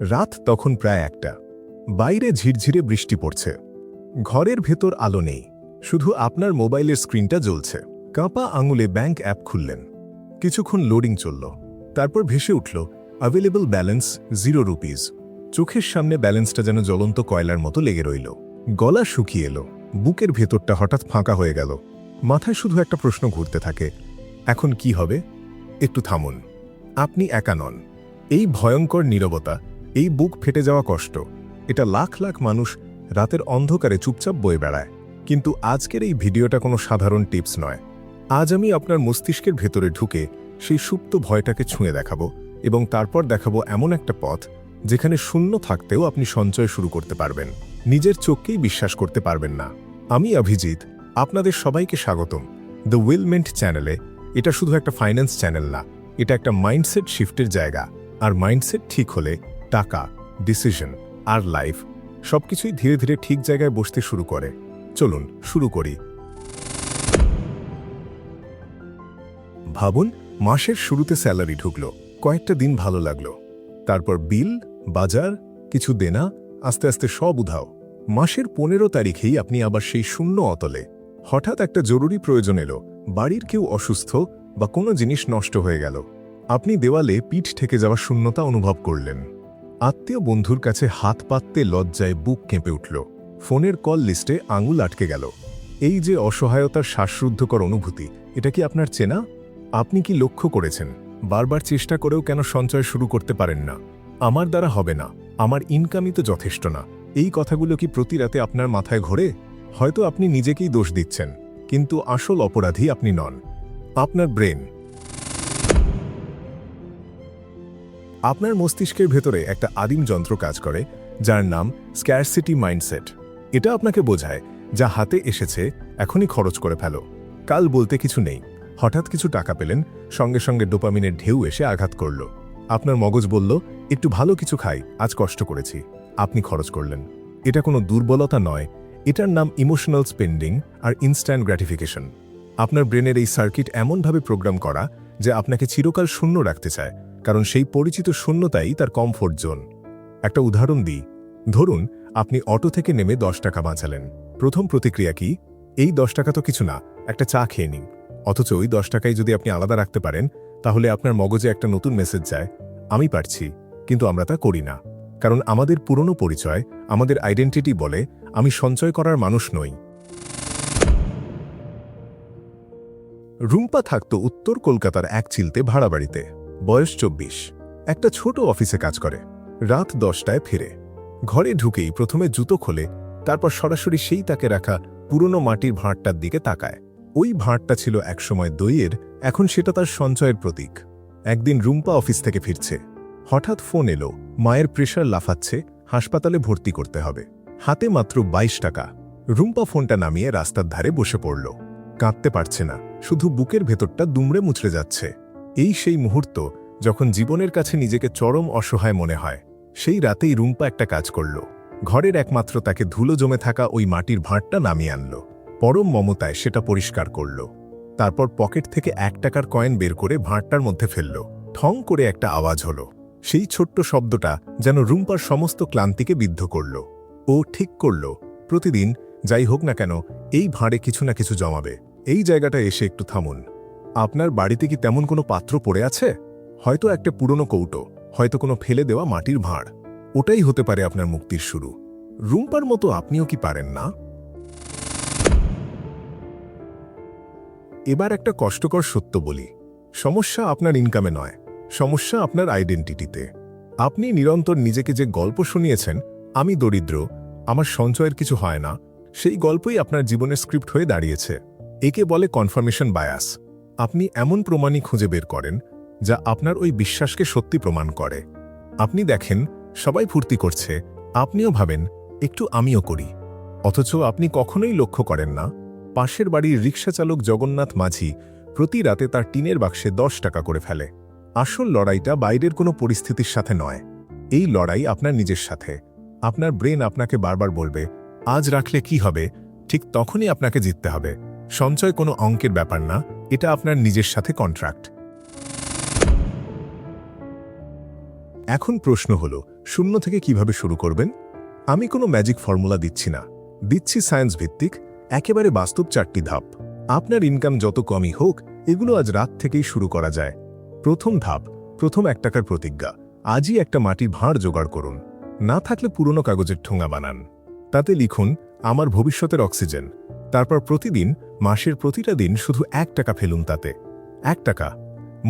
রাত তখন প্রায় 1টা। বাইরে ঝিরঝিরে বৃষ্টি পড়ছে। ঘরের ভেতর আলো নেই, শুধু আপনার মোবাইলের স্ক্রিনটা জ্বলছে। কাঁপা আঙুলে ব্যাংক অ্যাপ খুললেন। কিছুক্ষণ লোডিং চলল, তারপর ভেসে উঠল অ্যাভেলেবল ব্যালেন্স 0 রুপিস। চোখের সামনে ব্যালেন্সটা যেন জ্বলন্ত কয়লার মতো লেগে রইল। গলা শুকিয়ে এলো, বুকের ভেতরটা হঠাৎ ফাঁকা হয়ে গেল। মাথায় শুধু একটা প্রশ্ন ঘুরতে থাকে, এখন কি হবে? একটু থামুন, আপনি একা নন। এই ভয়ঙ্কর নীরবতা, এই বুক ফেটে যাওয়া কষ্ট, এটা লাখ লাখ মানুষ রাতের অন্ধকারে চুপচাপ বয়ে বেড়ায়। কিন্তু আজকের এই ভিডিওটা কোনো সাধারণ টিপস নয়। আজ আমি আপনার মস্তিষ্কের ভেতরে ঢুকে সেই সুপ্ত ভয়টাকে ছুঁয়ে দেখাবো, এবং তারপর দেখাবো এমন একটা পথ যেখানে শূন্য থাকতেও আপনি সঞ্চয় শুরু করতে পারবেন। নিজের চোখকেই বিশ্বাস করতে পারবেন না। আমি অভিজিৎ, আপনাদের সবাইকে স্বাগতম দ্য উইলমেন্ট চ্যানেলে। এটা শুধু একটা ফাইন্যান্স চ্যানেল না, এটা একটা মাইন্ডসেট শিফটের জায়গা। আর মাইন্ডসেট ঠিক হলে টাকা, ডিসিশন আর লাইফ সবকিছুই ধীরে ধীরে ঠিক জায়গায় বসতে শুরু করে। চলুন শুরু করি। ভাবুন, মাসের শুরুতে স্যালারি ঢুকলো, কয়েকটা দিন ভালো লাগলো। তারপর বিল, বাজার, কিছু দেনা, আস্তে আস্তে সব উধাও। মাসের 15 তারিখেই আপনি আবার সেই শূন্য অতলে। হঠাৎ একটা জরুরি প্রয়োজন এলো, বাড়ির কেউ অসুস্থ বা কোনো জিনিস নষ্ট হয়ে গেল। আপনি দেওয়ালে পিঠ ঠেকে যাওয়া শূন্যতা অনুভব করলেন। আত্মীয় বন্ধুর কাছে হাত পাততে লজ্জায় বুক কেঁপে উঠল। ফোনের কল লিস্টে আঙুল আটকে গেল। এই যে অসহায়তার শ্বাসরুদ্ধকর অনুভূতি, এটা কি আপনার চেনা? আপনি কি লক্ষ্য করেছেন বারবার চেষ্টা করেও কেন সঞ্চয় শুরু করতে পারেন না? আমার দ্বারা হবে না, আমার ইনকামই তো যথেষ্ট না, এই কথাগুলো কি প্রতি রাতে আপনার মাথায় ঘোরে? হয়তো আপনি নিজেকেই দোষ দিচ্ছেন, কিন্তু আসল অপরাধী আপনি নন, আপনার ব্রেন। আপনার মস্তিষ্কের ভেতরে একটা আদিম যন্ত্র কাজ করে, যার নাম স্ক্যারসিটি মাইন্ডসেট। এটা আপনাকে বোঝায়, যা হাতে এসেছে এখনই খরচ করে ফেলো। কাল বলতে কিছু নেই। হঠাৎ কিছু টাকা পেলেন, সঙ্গে সঙ্গে ডোপামিনের ঢেউ এসে আঘাত করল। আপনার মগজ বলল, একটু ভালো কিছু খাই, আজ কষ্ট করেছি। আপনি খরচ করলেন। এটা কোনো দুর্বলতা নয়, এটার নাম ইমোশনাল স্পেন্ডিং আর ইনস্ট্যান্ট গ্র্যাটিফিকেশন। আপনার ব্রেনের এই সার্কিট এমনভাবে প্রোগ্রাম করা যে আপনাকে চিরকাল শূন্য রাখতে চায়, কারণ সেই পরিচিত শূন্যতাই তার কমফোর্ট জোন। একটা উদাহরণ দিই। ধরুন, আপনি অটো থেকে নেমে 10 টাকা বাঁচালেন। প্রথম প্রতিক্রিয়া কি? এই 10 টাকা তো কিছু না, একটা চা খেয়ে নিন। অথচ ওই 10 টাকাই যদি আপনি আলাদা রাখতে পারেন, তাহলে আপনার মগজে একটা নতুন মেসেজ যায়, আমি পারছি। কিন্তু আমরা তা করি না, কারণ আমাদের পুরনো পরিচয়, আমাদের আইডেন্টিটি বলে আমি সঞ্চয় করার মানুষ নই। রুম্পা থাকত উত্তর কলকাতার এক চিলতে ভাড়া বাড়িতে। বয়স 24। একটা ছোট অফিসে কাজ করে। রাত 10টায় ফিরে। ঘরে ঢুকেই প্রথমে জুতো খোলে, তারপর সরাসরি সেই তাকে রাখা পুরনো মাটির ভাঁড়টার দিকে তাকায়। ওই ভাঁড়টা ছিল একসময় দইয়ের, এখন সেটা তার সঞ্চয়ের প্রতীক। একদিন রুম্পা অফিস থেকে ফিরছে। হঠাৎ ফোন এলো, মায়ের প্রেশার লাফাচ্ছে, হাসপাতালে ভর্তি করতে হবে। হাতে মাত্র 22 টাকা। রুম্পা ফোনটা নামিয়ে রাস্তার ধারে বসে পড়ল। কাঁদতে পারছে না, শুধু বুকের ভেতরটা দুমড়ে মুচড়ে যাচ্ছে। এই সেই মুহূর্ত যখন জীবনের কাছে নিজেকে চরম অসহায় মনে হয়। সেই রাতেই রুম্পা একটা কাজ করল। ঘরের একমাত্র তাকে ধুলো জমে থাকা ওই মাটির ভাঁড়টা নামিয়ে আনল। পরম মমতায় সেটা পরিষ্কার করল। তারপর পকেট থেকে 1 টাকার কয়েন বের করে ভাঁড়টার মধ্যে ফেলল। ঠং করে একটা আওয়াজ হলো। সেই ছোট্ট শব্দটা যেন রুম্পার সমস্ত ক্লান্তিকে বিদ্ধ করল। ও ঠিক করল, প্রতিদিন যাই হোক না কেন এই ভাঁড়ে কিছু না কিছু জমাবে। এই জায়গাটা এসে একটু থামুন। আপনার বাড়িতে কি তেমন কোনো পাত্র পড়ে আছে? হয়তো একটা পুরনো কৌটো, হয়তো কোনো ফেলে দেওয়া মাটির ভাঁড়। ওটাই হতে পারে আপনার মুক্তির শুরু। রুম্পার মতো আপনিও কি পারেন না? এবার একটা কষ্টকর সত্য বলি। সমস্যা আপনার ইনকামে নয়, সমস্যা আপনার আইডেন্টিটিতে। আপনি নিরন্তর নিজেকে যে গল্প শুনিয়েছেন, আমি দরিদ্র, আমার সঞ্চয়ের কিছু হয় না, সেই গল্পই আপনার জীবনের স্ক্রিপ্ট হয়ে দাঁড়িয়েছে। একে বলে কনফার্মেশন বায়াস। আপনি এমন প্রমাণই খুঁজে বের করেন যা আপনার ওই বিশ্বাসকে সত্যি প্রমাণ করে। আপনি দেখেন সবাই ফুর্তি করছে, আপনিও ভাবেন একটু আমিও করি। অথচ আপনি কখনোই লক্ষ্য করেন না, পাশের বাড়ির রিকশাচালক জগন্নাথ মাঝি প্রতি রাতে তার টিনের বাক্সে 10 টাকা করে ফেলে। আসল লড়াইটা বাইরের কোনো পরিস্থিতির সাথে নয়, এই লড়াই আপনার নিজের সাথে। আপনার ব্রেন আপনাকে বারবার বলবে, আজ রাখলে কি হবে, ঠিক তখনই আপনাকে জিততে হবে। সঞ্চয় কোনো অঙ্কের ব্যাপার না, এটা আপনার নিজের সাথে কন্ট্রাক্ট। এখন প্রশ্ন হলো, শূন্য থেকে কিভাবে শুরু করবেন? আমি কোনো ম্যাজিক ফর্মুলা দিচ্ছি না, দিচ্ছি সায়েন্স ভিত্তিক একেবারে বাস্তব 4টি ধাপ। আপনার ইনকাম যত কমই হোক, এগুলো আজ রাত থেকেই শুরু করা যায়। প্রথম ধাপ, প্রথম 1 টাকার প্রতিজ্ঞা। আজই একটা মাটির ভাঁড় জোগাড় করুন। না থাকলে পুরনো কাগজের ঠোঙা বানান, তাতে লিখুন আমার ভবিষ্যতের অক্সিজেন। তারপর প্রতিদিন, মাসের প্রতিটা দিন শুধু 1 টাকা ফেলুন তাতে। 1 টাকা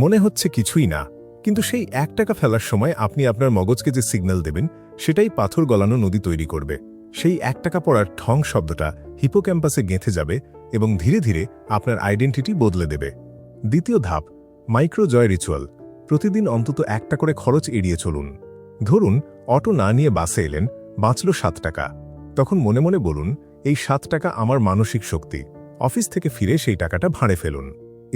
মনে হচ্ছে কিছুই না, কিন্তু সেই 1 টাকা ফেলার সময় আপনি আপনার মগজকে যে সিগন্যাল দেবেন, সেটাই পাথর গলানো নদী তৈরি করবে। সেই 1 টাকা পড়ার ঠং শব্দটা হিপোক্যাম্পাসে গেঁথে যাবে এবং ধীরে ধীরে আপনার আইডেন্টিটি বদলে দেবে। দ্বিতীয় ধাপ, মাইক্রো জয় রিচুয়াল। প্রতিদিন অন্তত 1টা করে খরচ এড়িয়ে চলুন। ধরুন, অটো না নিয়ে বাসে এলেন, বাঁচল 7 টাকা। তখন মনে মনে বলুন, এই 7 টাকা আমার মানসিক শক্তি। অফিস থেকে ফিরে সেই টাকাটা ভাঁড়ে ফেলুন।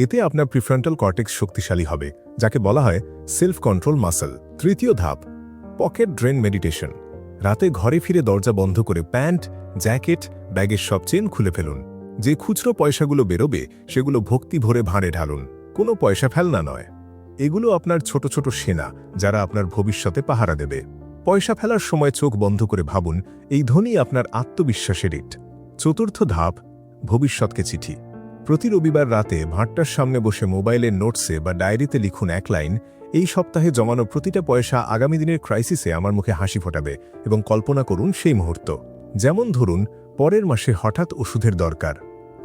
এতে আপনার প্রিফ্রন্টাল কর্টেক্স শক্তিশালী হবে, যাকে বলা হয় সেলফ কন্ট্রোল মাসল। তৃতীয় ধাপ, পকেট ড্রেন মেডিটেশন। রাতে ঘরে ফিরে দরজা বন্ধ করে প্যান্ট, জ্যাকেট, ব্যাগের সব চেন খুলে ফেলুন। যে খুচরো পয়সাগুলো বেরোবে, সেগুলো ভক্তি ভরে ভাঁড়ে ঢালুন। কোনো পয়সা ফেলনা নয়। এগুলো আপনার ছোট ছোট সেনা, যারা আপনার ভবিষ্যতে পাহারা দেবে। পয়সা ফেলার সময় চোখ বন্ধ করে ভাবুন, এই ধনই আপনার আত্মবিশ্বাসের ইট। চতুর্থ ধাপ, ভবিষ্যৎকে চিঠি। প্রতি রবিবার রাতে ভাঁড়টার সামনে বসে মোবাইলের নোটসে বা ডায়েরিতে লিখুন 1 লাইন, এই সপ্তাহে জমানো প্রতিটা পয়সা আগামী দিনের ক্রাইসিসে আমার মুখে হাসি ফোটাবে, এবং কল্পনা করুন সেই মুহূর্ত। যেমন ধরুন, পরের মাসে হঠাৎ ওষুধের দরকার।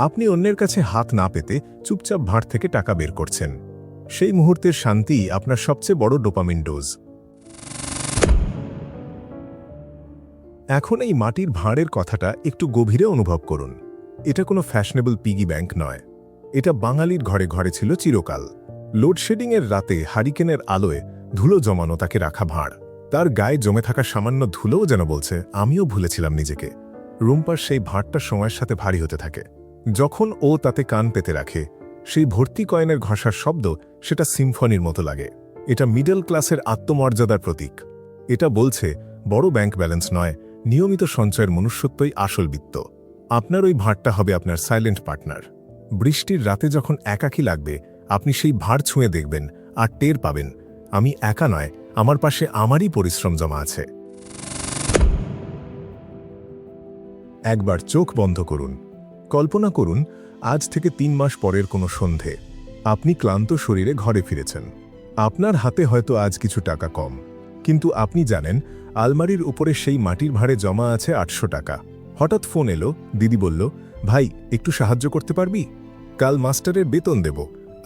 আপনি অন্যের কাছে হাত না পেতে চুপচাপ ভাঁড় থেকে টাকা বের করছেন। সেই মুহূর্তের শান্তিই আপনার সবচেয়ে বড় ডোপামিন ডোজ। এখন এই মাটির ভাঁড়ের কথাটা একটু গভীরে অনুভব করুন। এটা কোনো ফ্যাশনেবল পিগি ব্যাংক নয়। এটা বাঙালির ঘরে ঘরে ছিল চিরকাল। লোডশেডিংয়ের রাতে হারিকেনের আলোয় ধুলো জমানো তাকে রাখা ভাঁড়। তার গায়ে জমে থাকা সামান্য ধুলোও যেন বলছে, আমিও ভুলেছিলাম নিজেকে। রুম্পার সেই ভাঁড়টা সময়ের সাথে ভারী হতে থাকে। যখন ও তাতে কান পেতে রাখে, সেই ভর্তি কয়েনের ঘষার শব্দ সেটা সিম্ফনির মতো লাগে। এটা মিডল ক্লাসের আত্মমর্যাদার প্রতীক। এটা বলছে, বড় ব্যাংক ব্যালেন্স নয়, নিয়মিত সঞ্চয়ের মনুষ্যত্বই আসল বিত্ত। আপনার ওই ভাঁড়টা হবে আপনার সাইলেন্ট পার্টনার। বৃষ্টির রাতে যখন একাকী লাগবে, আপনি সেই ভাঁড় ছুঁয়ে দেখবেন আর টের পাবেন, আমি একা নয়, আমার পাশে আমারই পরিশ্রম জমা আছে। একবার চোখ বন্ধ করুন। কল্পনা করুন, আজ থেকে 3 মাস পরের কোনো সন্ধে। আপনি ক্লান্ত শরীরে ঘরে ফিরেছেন। আপনার হাতে হয়তো আজ কিছু টাকা কম, কিন্তু আপনি জানেন আলমারির উপরে সেই মাটির ভাঁড়ে জমা আছে 800 টাকা। হঠাৎ ফোন এলো, দিদি বলল, ভাই একটু সাহায্য করতে পারবি? কাল মাস্টারের বেতন দেব।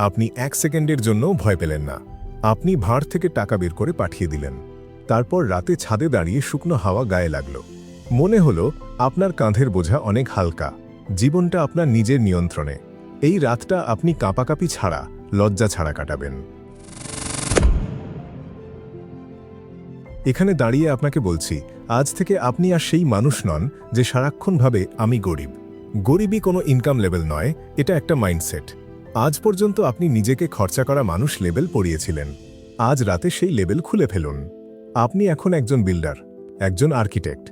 আপনি 1 সেকেন্ডের জন্যও ভয় পেলেন না। আপনি ভাঁড় থেকে টাকা বের করে পাঠিয়ে দিলেন। তারপর রাতে ছাদে দাঁড়িয়ে শুকনো হাওয়া গায়ে লাগলো। মনে হলো আপনার কাঁধের বোঝা অনেক হালকা। জীবনটা আপনার নিজের নিয়ন্ত্রণে। এই রাতটা আপনি কাঁপাকাঁপি ছাড়া, লজ্জা ছাড়া কাটাবেন। এখানে দাঁড়িয়ে আপনাকে বলছি, আজ থেকে আপনি আর সেই মানুষ নন যে সারাক্ষণ ভাবে আমি গরিব। গরিবই কোনো ইনকাম লেভেল নয়, এটা একটা মাইন্ডসেট। আজ পর্যন্ত আপনি নিজেকে খরচা করা মানুষ লেবেল পড়িয়েছিলেন। আজ রাতে সেই লেবেল খুলে ফেলুন। আপনি এখন একজন বিল্ডার, একজন আর্কিটেক্ট।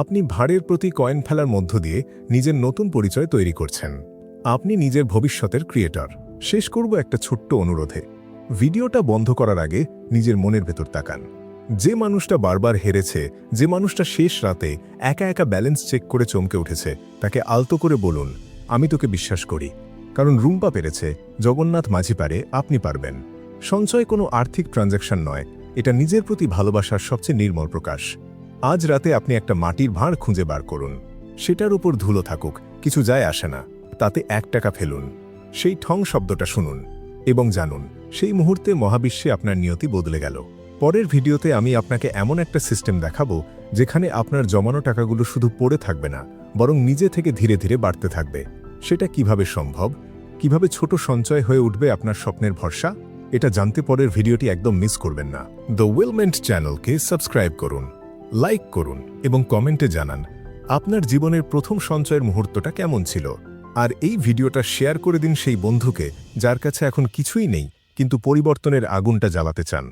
আপনি ভাঁড়ের প্রতি কয়েন ফেলার মধ্য দিয়ে নিজের নতুন পরিচয় তৈরি করছেন। আপনি নিজের ভবিষ্যতের ক্রিয়েটর। শেষ করব একটা ছোট্ট অনুরোধে। ভিডিওটা বন্ধ করার আগে নিজের মনের ভেতর তাকান। যে মানুষটা বারবার হেরেছে, যে মানুষটা শেষ রাতে একা একা ব্যালেন্স চেক করে চমকে উঠেছে, তাকে আলতো করে বলুন, আমি তোকে বিশ্বাস করি। কারণ রুম্পা পেরেছে, জগন্নাথ মাঝি পারে, আপনি পারবেন। সঞ্চয় কোনো আর্থিক ট্রানজ্যাকশন নয়, এটা নিজের প্রতি ভালোবাসার সবচেয়ে নির্মল প্রকাশ। আজ রাতে আপনি একটা মাটির ভাঁড় খুঁজে বার করুন। সেটার উপর ধুলো থাকুক, কিছু যায় আসে না। তাতে 1 টাকা ফেলুন। সেই ঠং শব্দটা শুনুন এবং জানুন, সেই মুহূর্তে মহাবিশ্বে আপনার নিয়তি বদলে গেল। পরের ভিডিওতে আমি আপনাকে এমন একটা সিস্টেম দেখাবো, যেখানে আপনার জমানো টাকাগুলো শুধু পড়ে থাকবে না, বরং নিজে থেকে ধীরে ধীরে বাড়তে থাকবে। সেটা কিভাবে সম্ভব, কিভাবে ছোট সঞ্চয় হয়ে উঠবে আপনার স্বপ্নের ভরসা, এটা জানতে পরের ভিডিওটি একদম মিস করবেন না। দ্য উইলমেন্ট চ্যানেলকে সাবস্ক্রাইব করুন, লাইক করুন এবং কমেন্টে জানান আপনার জীবনের প্রথম সঞ্চয়ের মুহূর্তটা কেমন ছিল। আর এই ভিডিওটা শেয়ার করে দিন সেই বন্ধুকে, যার কাছে এখন কিছুই নেই কিন্তু পরিবর্তনের আগুনটা জ্বালাতে চান।